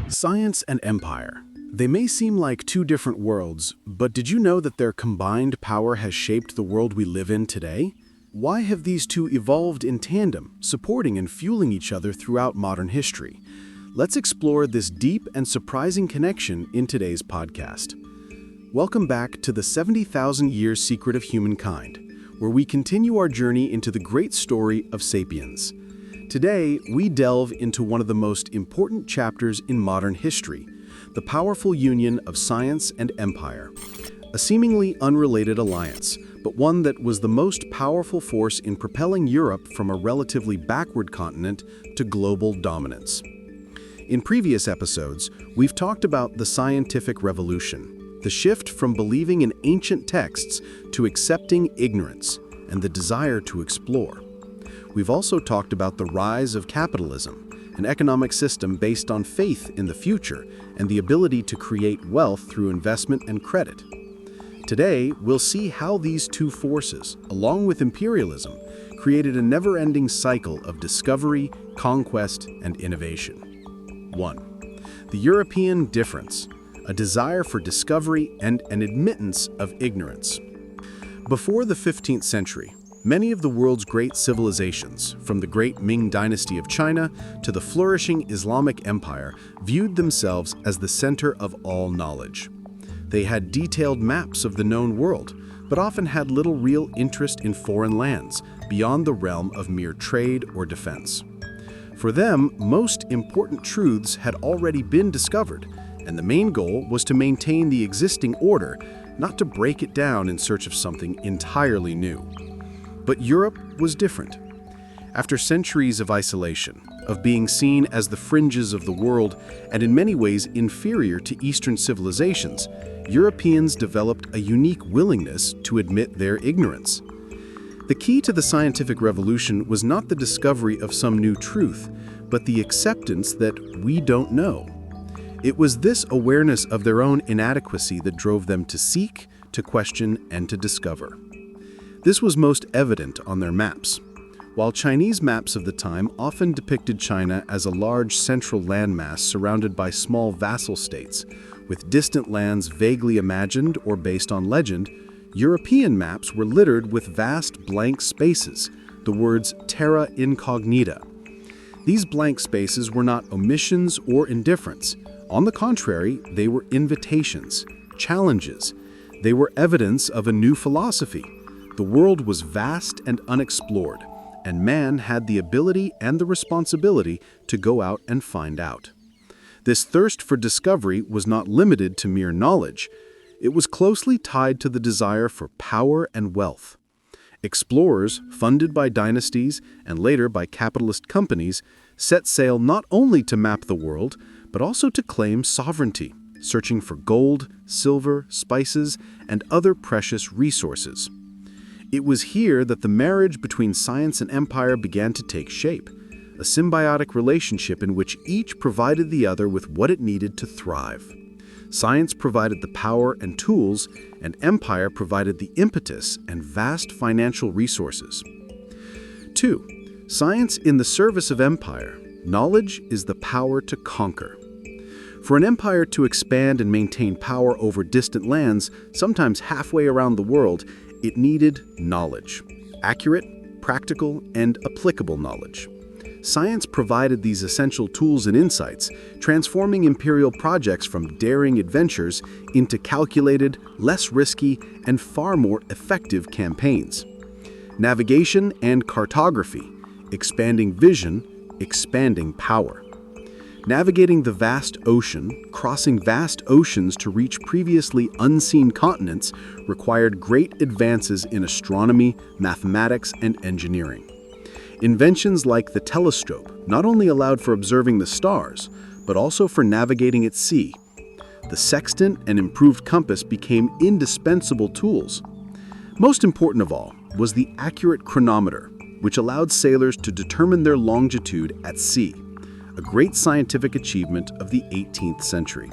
Science and empire. They may seem like two different worlds, but did you know that their combined power has shaped the world we live in today? Why have these two evolved in tandem, supporting and fueling each other throughout modern history? Let's explore this deep and surprising connection in today's podcast. Welcome back to the 70,000 Years Secret of Humankind, where we continue our journey into the great story of Sapiens. Today, we delve into one of the most important chapters in modern history, the powerful union of science and empire. A seemingly unrelated alliance, but one that was the most powerful force in propelling Europe from a relatively backward continent to global dominance. In previous episodes, we've talked about the scientific revolution, the shift from believing in ancient texts to accepting ignorance, and the desire to explore. We've also talked about the rise of capitalism, an economic system based on faith in the future and the ability to create wealth through investment and credit. Today, we'll see how these two forces, along with imperialism, created a never-ending cycle of discovery, conquest, and innovation. 1. The European difference, a desire for discovery and an admittance of ignorance. Before the 15th century, many of the world's great civilizations, from the great Ming dynasty of China to the flourishing Islamic Empire, viewed themselves as the center of all knowledge. They had detailed maps of the known world, but often had little real interest in foreign lands, beyond the realm of mere trade or defense. For them, most important truths had already been discovered, and the main goal was to maintain the existing order, not to break it down in search of something entirely new. But Europe was different. After centuries of isolation, of being seen as the fringes of the world and in many ways inferior to Eastern civilizations, Europeans developed a unique willingness to admit their ignorance. The key to the scientific revolution was not the discovery of some new truth, but the acceptance that we don't know. It was this awareness of their own inadequacy that drove them to seek, to question, and to discover. This was most evident on their maps. While Chinese maps of the time often depicted China as a large central landmass surrounded by small vassal states, with distant lands vaguely imagined or based on legend, European maps were littered with vast blank spaces, the words terra incognita. These blank spaces were not omissions or indifference. On the contrary, they were invitations, challenges. They were evidence of a new philosophy. The world was vast and unexplored, and man had the ability and the responsibility to go out and find out. This thirst for discovery was not limited to mere knowledge. It was closely tied to the desire for power and wealth. Explorers, funded by dynasties and later by capitalist companies, set sail not only to map the world, but also to claim sovereignty, searching for gold, silver, spices, and other precious resources. It was here that the marriage between science and empire began to take shape, a symbiotic relationship in which each provided the other with what it needed to thrive. Science provided the power and tools, and empire provided the impetus and vast financial resources. 2. Science in the service of empire. Knowledge is the power to conquer. For an empire to expand and maintain power over distant lands, sometimes halfway around the world, it needed knowledge, accurate, practical, and applicable knowledge. Science provided these essential tools and insights, transforming imperial projects from daring adventures into calculated, less risky, and far more effective campaigns. Navigation and cartography, expanding vision, expanding power. Navigating the vast ocean, crossing vast oceans to reach previously unseen continents required great advances in astronomy, mathematics, and engineering. Inventions like the telescope not only allowed for observing the stars, but also for navigating at sea. The sextant and improved compass became indispensable tools. Most important of all was the accurate chronometer, which allowed sailors to determine their longitude at sea, a great scientific achievement of the 18th century.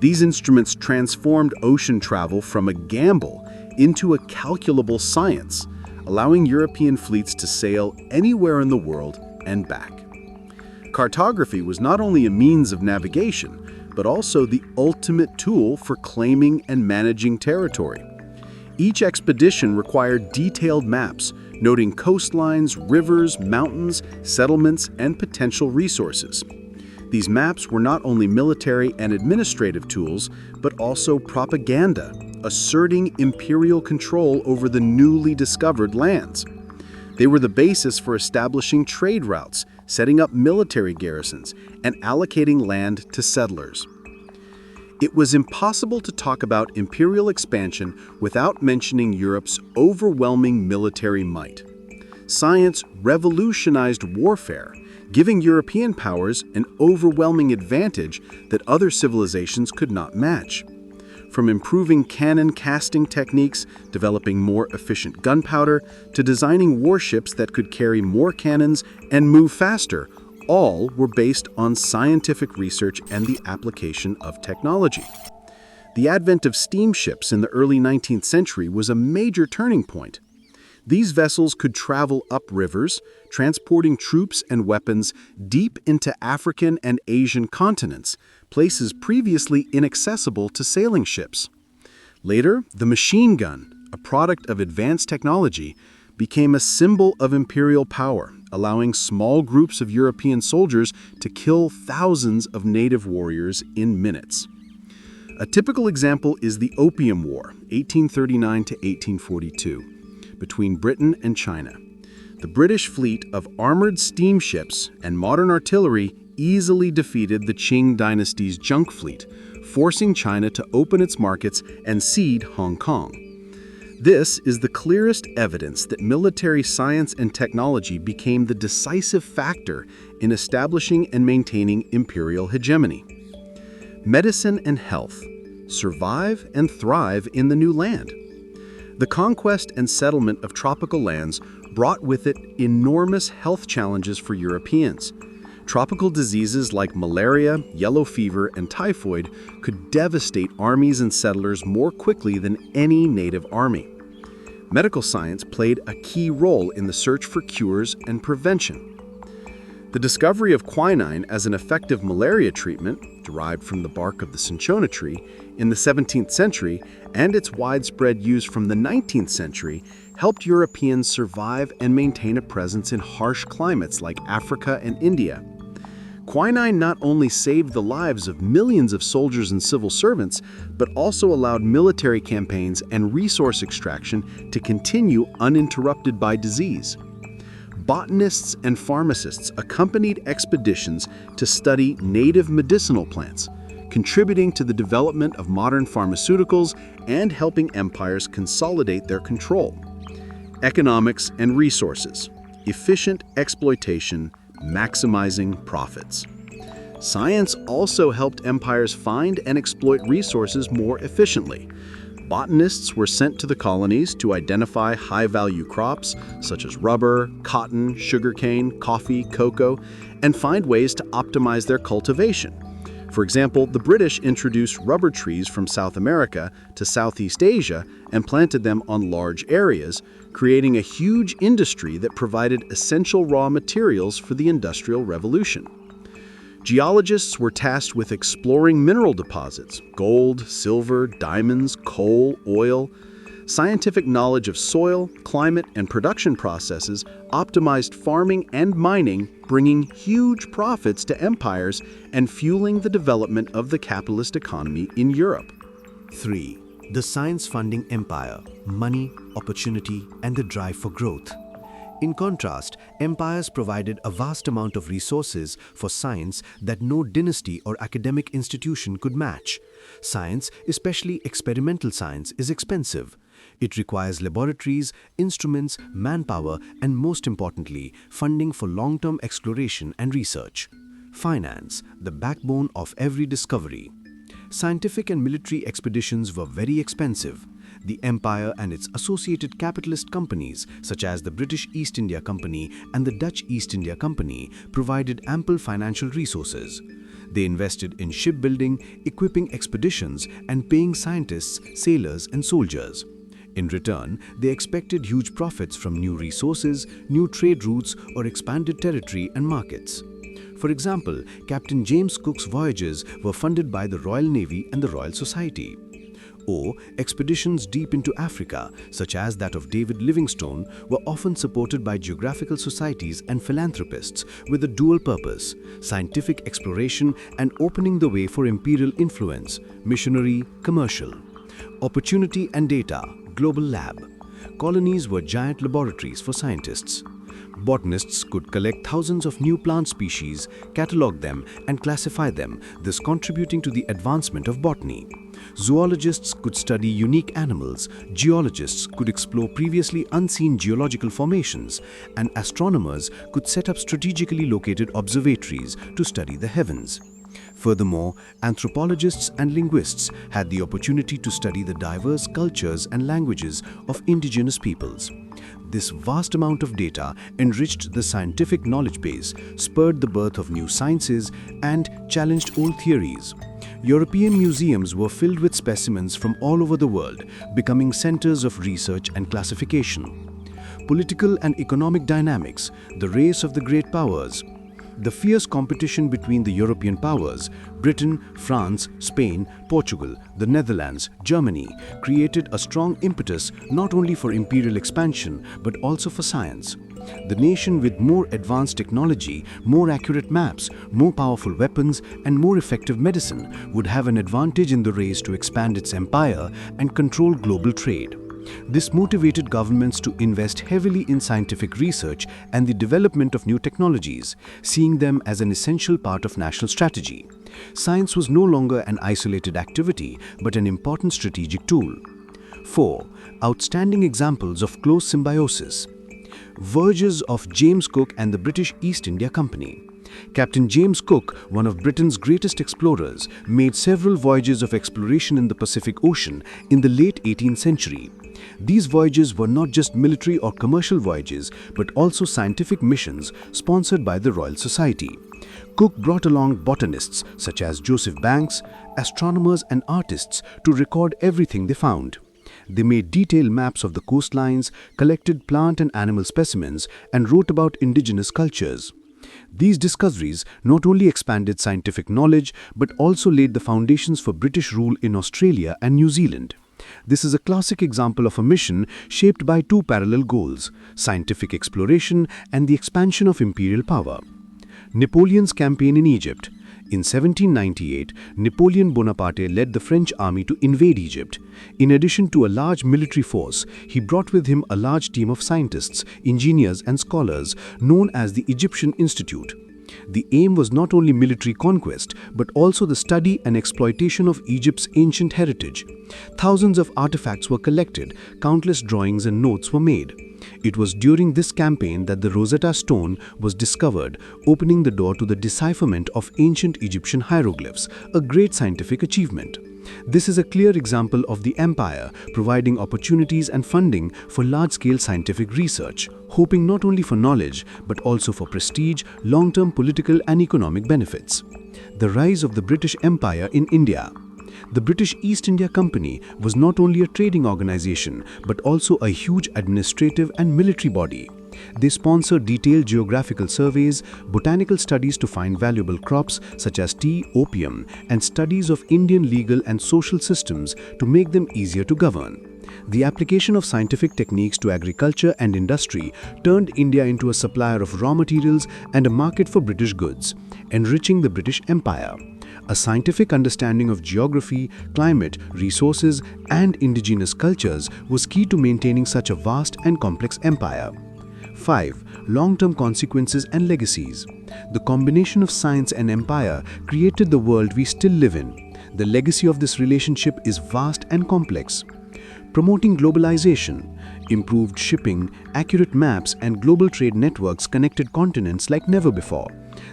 These instruments transformed ocean travel from a gamble into a calculable science, allowing European fleets to sail anywhere in the world and back. Cartography was not only a means of navigation, but also the ultimate tool for claiming and managing territory. Each expedition required detailed maps, noting coastlines, rivers, mountains, settlements, and potential resources. These maps were not only military and administrative tools, but also propaganda, asserting imperial control over the newly discovered lands. They were the basis for establishing trade routes, setting up military garrisons, and allocating land to settlers. It was impossible to talk about imperial expansion without mentioning Europe's overwhelming military might. Science revolutionized warfare, giving European powers an overwhelming advantage that other civilizations could not match. From improving cannon casting techniques, developing more efficient gunpowder, to designing warships that could carry more cannons and move faster, all were based on scientific research and the application of technology. The advent of steamships in the early 19th century was a major turning point. These vessels could travel up rivers, transporting troops and weapons deep into African and Asian continents, places previously inaccessible to sailing ships. Later, the machine gun, a product of advanced technology, became a symbol of imperial power, allowing small groups of European soldiers to kill thousands of native warriors in minutes. A typical example is the Opium War, 1839 to 1842. Between Britain and China. The British fleet of armored steamships and modern artillery easily defeated the Qing dynasty's junk fleet, forcing China to open its markets and cede Hong Kong. This is the clearest evidence that military science and technology became the decisive factor in establishing and maintaining imperial hegemony. Medicine and health survive and thrive in the new land. The conquest and settlement of tropical lands brought with it enormous health challenges for Europeans. Tropical diseases like malaria, yellow fever, and typhoid could devastate armies and settlers more quickly than any native army. Medical science played a key role in the search for cures and prevention. The discovery of quinine as an effective malaria treatment, derived from the bark of the cinchona tree, in the 17th century, and its widespread use from the 19th century, helped Europeans survive and maintain a presence in harsh climates like Africa and India. Quinine not only saved the lives of millions of soldiers and civil servants, but also allowed military campaigns and resource extraction to continue uninterrupted by disease. Botanists and pharmacists accompanied expeditions to study native medicinal plants, contributing to the development of modern pharmaceuticals and helping empires consolidate their control. Economics and resources, efficient exploitation, maximizing profits. Science also helped empires find and exploit resources more efficiently. Botanists were sent to the colonies to identify high-value crops such as rubber, cotton, sugarcane, coffee, cocoa, and find ways to optimize their cultivation. For example, the British introduced rubber trees from South America to Southeast Asia and planted them on large areas, creating a huge industry that provided essential raw materials for the Industrial Revolution. Geologists were tasked with exploring mineral deposits, gold, silver, diamonds, coal, oil. Scientific knowledge of soil, climate, and production processes optimized farming and mining, bringing huge profits to empires and fueling the development of the capitalist economy in Europe. 3. The science funding empire, money, opportunity, and the drive for growth. In contrast, empires provided a vast amount of resources for science that no dynasty or academic institution could match. Science, especially experimental science, is expensive. It requires laboratories, instruments, manpower, and most importantly, funding for long-term exploration and research. Finance, the backbone of every discovery. Scientific and military expeditions were very expensive. The empire and its associated capitalist companies, such as the British East India Company and the Dutch East India Company, provided ample financial resources. They invested in shipbuilding, equipping expeditions, and paying scientists, sailors, and soldiers. In return, they expected huge profits from new resources, new trade routes, or expanded territory and markets. For example, Captain James Cook's voyages were funded by the Royal Navy and the Royal Society. Or expeditions deep into Africa, such as that of David Livingstone, were often supported by geographical societies and philanthropists with a dual purpose: scientific exploration and opening the way for imperial influence, missionary, commercial. Opportunity and data, global lab. Colonies were giant laboratories for scientists. Botanists could collect thousands of new plant species, catalog them, and classify them, thus contributing to the advancement of botany. Zoologists could study unique animals, geologists could explore previously unseen geological formations, and astronomers could set up strategically located observatories to study the heavens. Furthermore, anthropologists and linguists had the opportunity to study the diverse cultures and languages of indigenous peoples. This vast amount of data enriched the scientific knowledge base, spurred the birth of new sciences, and challenged old theories. European museums were filled with specimens from all over the world, becoming centers of research and classification. Political and economic dynamics, the race of the great powers. The fierce competition between the European powers, Britain, France, Spain, Portugal, the Netherlands, Germany, created a strong impetus not only for imperial expansion but also for science. The nation with more advanced technology, more accurate maps, more powerful weapons, and more effective medicine would have an advantage in the race to expand its empire and control global trade. This motivated governments to invest heavily in scientific research and the development of new technologies, seeing them as an essential part of national strategy. Science was no longer an isolated activity, but an important strategic tool. 4. Outstanding examples of close symbiosis. Voyages of James Cook and the British East India Company. Captain James Cook, one of Britain's greatest explorers, made several voyages of exploration in the Pacific Ocean in the late 18th century. These voyages were not just military or commercial voyages, but also scientific missions sponsored by the Royal Society. Cook brought along botanists such as Joseph Banks, astronomers and artists to record everything they found. They made detailed maps of the coastlines, collected plant and animal specimens, and wrote about indigenous cultures. These discoveries not only expanded scientific knowledge but also laid the foundations for British rule in Australia and New Zealand. This is a classic example of a mission shaped by two parallel goals: scientific exploration and the expansion of imperial power. Napoleon's campaign in Egypt. In 1798, Napoleon Bonaparte led the French army to invade Egypt. In addition to a large military force, he brought with him a large team of scientists, engineers and scholars known as the Egyptian Institute. The aim was not only military conquest, but also the study and exploitation of Egypt's ancient heritage. Thousands of artifacts were collected, countless drawings and notes were made. It was during this campaign that the Rosetta Stone was discovered, opening the door to the decipherment of ancient Egyptian hieroglyphs, a great scientific achievement. This is a clear example of the empire providing opportunities and funding for large-scale scientific research, hoping not only for knowledge but also for prestige, long-term political and economic benefits. The rise of the British Empire in India. The British East India Company was not only a trading organization but also a huge administrative and military body. They sponsored detailed geographical surveys, botanical studies to find valuable crops such as tea, opium, and studies of Indian legal and social systems to make them easier to govern. The application of scientific techniques to agriculture and industry turned India into a supplier of raw materials and a market for British goods, enriching the British Empire. A scientific understanding of geography, climate, resources, and indigenous cultures was key to maintaining such a vast and complex empire. 5. Long-term consequences and legacies. The combination of science and empire created the world we still live in. The legacy of this relationship is vast and complex. Promoting globalization, improved shipping, accurate maps, and global trade networks connected continents like never before.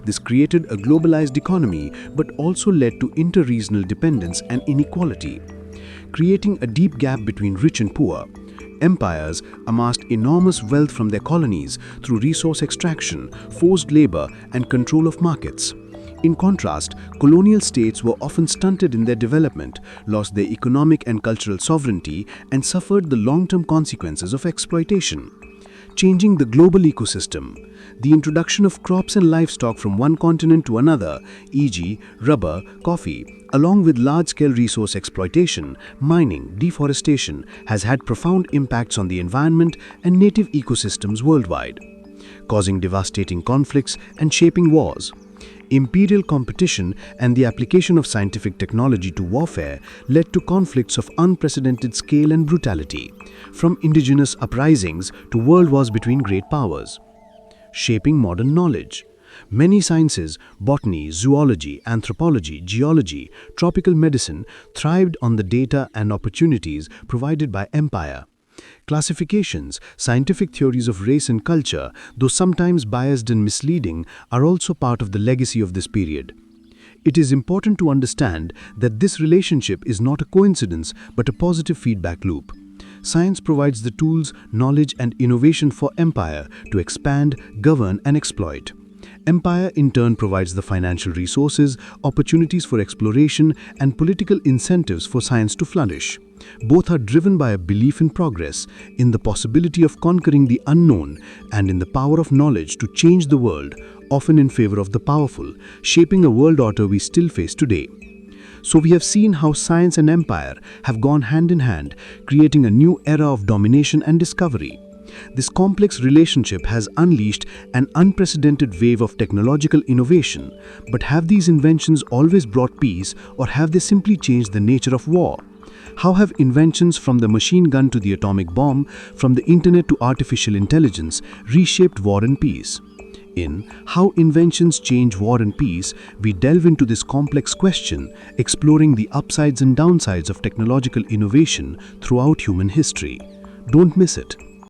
This created a globalized economy but also led to inter-regional dependence and inequality, creating a deep gap between rich and poor. Empires amassed enormous wealth from their colonies through resource extraction, forced labor, and control of markets. In contrast, colonial states were often stunted in their development, lost their economic and cultural sovereignty, and suffered the long-term consequences of exploitation. changing the global ecosystem. The introduction of crops and livestock from one continent to another, e.g., rubber, coffee, along with large-scale resource exploitation, mining, deforestation, has had profound impacts on the environment and native ecosystems worldwide, causing devastating conflicts and shaping wars. Imperial competition and the application of scientific technology to warfare led to conflicts of unprecedented scale and brutality, from indigenous uprisings to world wars between great powers. Shaping modern knowledge. Many sciences, botany, zoology, anthropology, geology, tropical medicine, thrived on the data and opportunities provided by empire. Classifications, scientific theories of race and culture, though sometimes biased and misleading, are also part of the legacy of this period. It is important to understand that this relationship is not a coincidence but a positive feedback loop. Science provides the tools, knowledge, and innovation for empire to expand, govern, and exploit. Empire, in turn, provides the financial resources, opportunities for exploration, and political incentives for science to flourish. Both are driven by a belief in progress, in the possibility of conquering the unknown, and in the power of knowledge to change the world, often in favor of the powerful, shaping a world order we still face today. So we have seen how science and empire have gone hand in hand, creating a new era of domination and discovery. This complex relationship has unleashed an unprecedented wave of technological innovation. But have these inventions always brought peace, or have they simply changed the nature of war? How have inventions from the machine gun to the atomic bomb, from the internet to artificial intelligence, reshaped war and peace? In How Inventions Change War and Peace, we delve into this complex question, exploring the upsides and downsides of technological innovation throughout human history. Don't miss it.